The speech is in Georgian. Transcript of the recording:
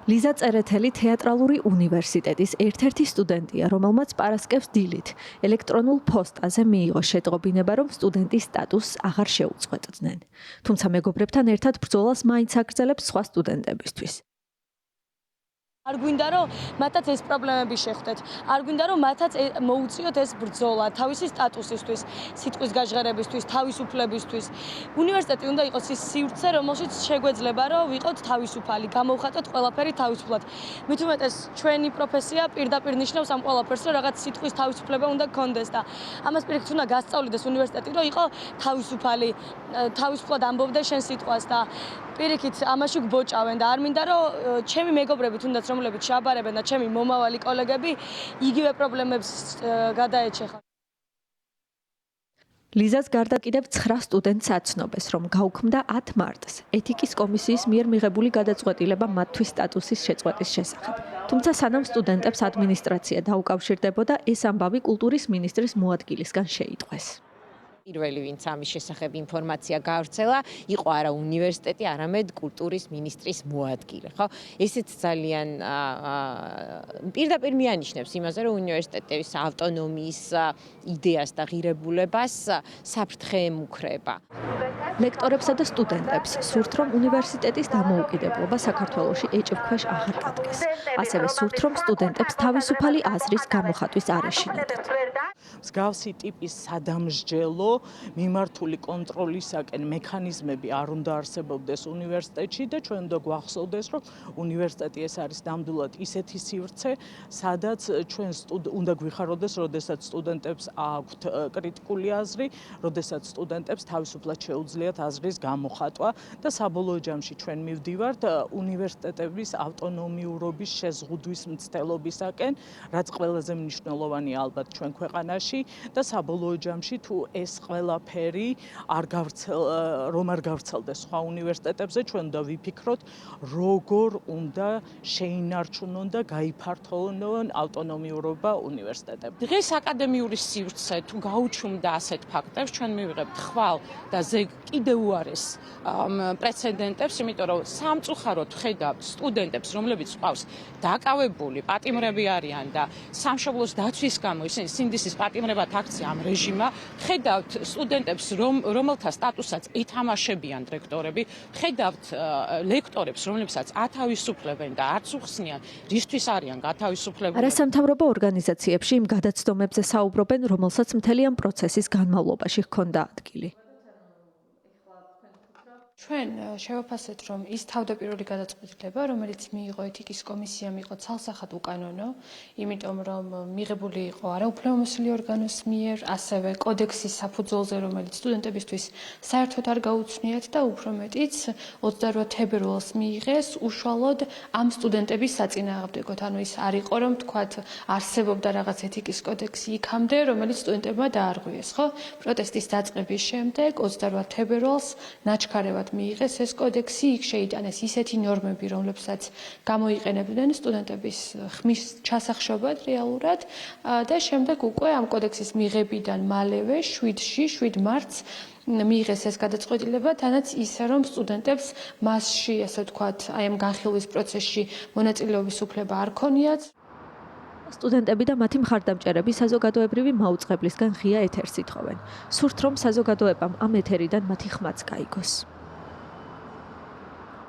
ლიზა წერეთელი თეატრალური უნივერსიტეტის ერთ-ერთი სტუდენტია, რომელმაც პარასკევს დილით ელექტრონულ ფოსტაზე მიიღო შეტყობინება, რომ სტუდენტის სტატუსს აღარ შეუწყვეტდნენ. თუმცა მეგობრებთან ერთად ბრძოლას მაინც აგრძელებს სხვა სტუდენტებისთვის. არ გვინდა რომ მათაც ეს პრობლემები შეხვდეთ. არ გვინდა რომ მათაც მოუწიოთ ეს ბრძოლა თავისი სტატუსისთვის, სიტყვის გაჟღერებისთვის, თავისუფლებისთვის. უნივერსიტეტი უნდა იყოს ის სივრცე, რომელშიც შეგვეძლება რომ ვიყოთ თავისუფალი, გამოვხატოთ ყველაფერი თავისუფლად. მით უმეტეს ჩვენი პროფესია პირდაპირ ნიშნავს ამ ყველაფერს, რომ რაღაც სიტყვის თავისუფლება უნდა გქონდეს და ამას პირიქით უნდა გასწავლიდეს უნივერსიტეტი, რომ იყო თავისუფალი, თავისუფლად ამბობდა შენ სიტყვას და პირიქით ამაში გბოჭავენ და არ მინდა რომ ჩემი მეგობრები თუნდაც რომლებიც შეაბარებენ და ჩემი მომავალი კოლეგები იგივე პრობლემებს გადაეჩეხა. ლიზას გარდა კიდევ 9 სტუდენტს აცნობეს, რომ გაუქმდა 10 მარტს ეთიკის კომისიის მიერ მიღებული გადაწყვეტილება მათთვის სტატუსის შეწყვეტის შესახებ. თუმცა სანამ სტუდენტებს ადმინისტრაცია დაუკავშირდებოდა, ეს ამბავი კულტურის მინისტრის მოადგილისგან შეიტყვეს. პირველი ვინც ამის შესახებ ინფორმაცია გავრცელა, იყო არა უნივერსიტეტი, არამედ კულტურის მინისტრის მოადგილე, ხო? ესეც ძალიან პირდაპირ მიანიშნებს იმაზე, რომ უნივერსიტეტების ავტონომიის იდეას და ღირებულებას საფრთხე ემუქრება. ლექტორებსა და სტუდენტებს სურთ, რომ უნივერსიტეტის დამოუკიდებლობა საქართველოში ეჭვქვეშ აღარ დადგეს. ასევე სურთ, რომ სტუდენტებს თავისუფალი აზრის გამოხატვის არ ეშინოდათ. მსგავსი ტიპის სადამსჯელო მიმართული კონტროლისაკენ მექანიზმები არ უნდა არსებობდეს უნივერსიტეტში და ჩვენ უნდა გვახსოვდეს, რომ უნივერსიტეტი ეს არის ნამდვილად ისეთი სივრცე, სადაც ჩვენ უნდა გვიხაროდეს, როდესაც სტუდენტებს აქვთ კრიტიკული აზრი, როდესაც სტუდენტებს თავისუფლად შეუძლიათ აზრის გამოხატვა და საბოლოო ჯამში ჩვენ მივდივართ უნივერსიტეტების ავტონომიურობის შეზღუდვის მცდელობისაკენ, რაც ყველაზე მნიშვნელოვანია ალბათ ჩვენ ქვეყანაში და საბოლოო ჯამში თუ ეს ყველაფერი რომ არ გავრცელდეს სხვა უნივერსიტეტებზე, ჩვენ უნდა ვიფიქროთ, როგორ უნდა შეინარჩუნონ და გაიფართოვონ ავტონომიურობა უნივერსიტეტებში. დღეს აკადემიური სივრცე თუ გაუჩუმდა ასეთ ფაქტებს, ჩვენ მივიღებთ ხვალ და ზეგ კიდევ უარეს პრეცედენტებს, იმიტომ რომ სამწუხაროდ ხედავთ სტუდენტებს, რომლებიც ყავს დაკავებული პატიმრები არიან და სამშობლოს დაცვის გამო ისინი სინდისის პატიმრებად აქცია ამ რეჟიმმა, ხედავთ სტუდენტებს, რომელთა სტატუსაც ითამაშებიან რექტორები, ხედავთ ლექტორებს, რომლებსაც ათავისუფლებენ და არც უხსნიან, რისთვის არიან გათავისუფლებული. არასამთავრობო ორგანიზაციებში იმ გადაცდომებზე საუბრობენ, რომელსაც მთელი ამ პროცესის განმავლობაში ჰქონდა ადგილი. ჩვენ შევაფასეთ, რომ ის თავდაპირველი გადაწყვეტილება, რომელიც მიიღო ეთიკის კომისიამ, იყო ცალსახად უკანონო, იმიტომ რომ მიღებული იყო არაუფლებამოსილი ორგანოს მიერ, ასევე კოდექსის საფუძველზე, რომელიც სტუდენტებისთვის საერთოდ არ გაუცნიათ და უფრო მეტიც 28 თებერვალს მიიღეს უშუალოდ ამ სტუდენტების საწინააღმდეგოდ. ანუ ის არ იყო, რომ თქვათ, არსებობდა რაღაც ეთიკის კოდექსი იქამდე, რომელიც სტუდენტებმა დაარღვიეს, ხო? პროტესტის დაწყების შემდეგ 28 თებერვალს ნაჩქარევად მიიღეს ეს კოდექსი, იქ შეიტანეს ისეთი ნორმები, რომლებსაც გამოიყენებდნენ სტუდენტების ხმის ჩასახშობად რეალურად და შემდეგ უკვე ამ კოდექსის მიღებიდან მალევე 7 მარტს მიიღეს ეს გადაწყვეტილება, თანაც ისე რომ სტუდენტებს მასში, ასე ვთქვათ, აი ამ განხილვის პროცესში მონაწილეობის უფლება არ ქონიათ. სტუდენტები და მათი მხარდამჭერები საზოგადოებრივი მაუწყებლისგან ღია ეთერს ითხოვენ. სურთ, რომ საზოგადოებამ ამ ეთერიდან მათი ხმაც გაიგოს.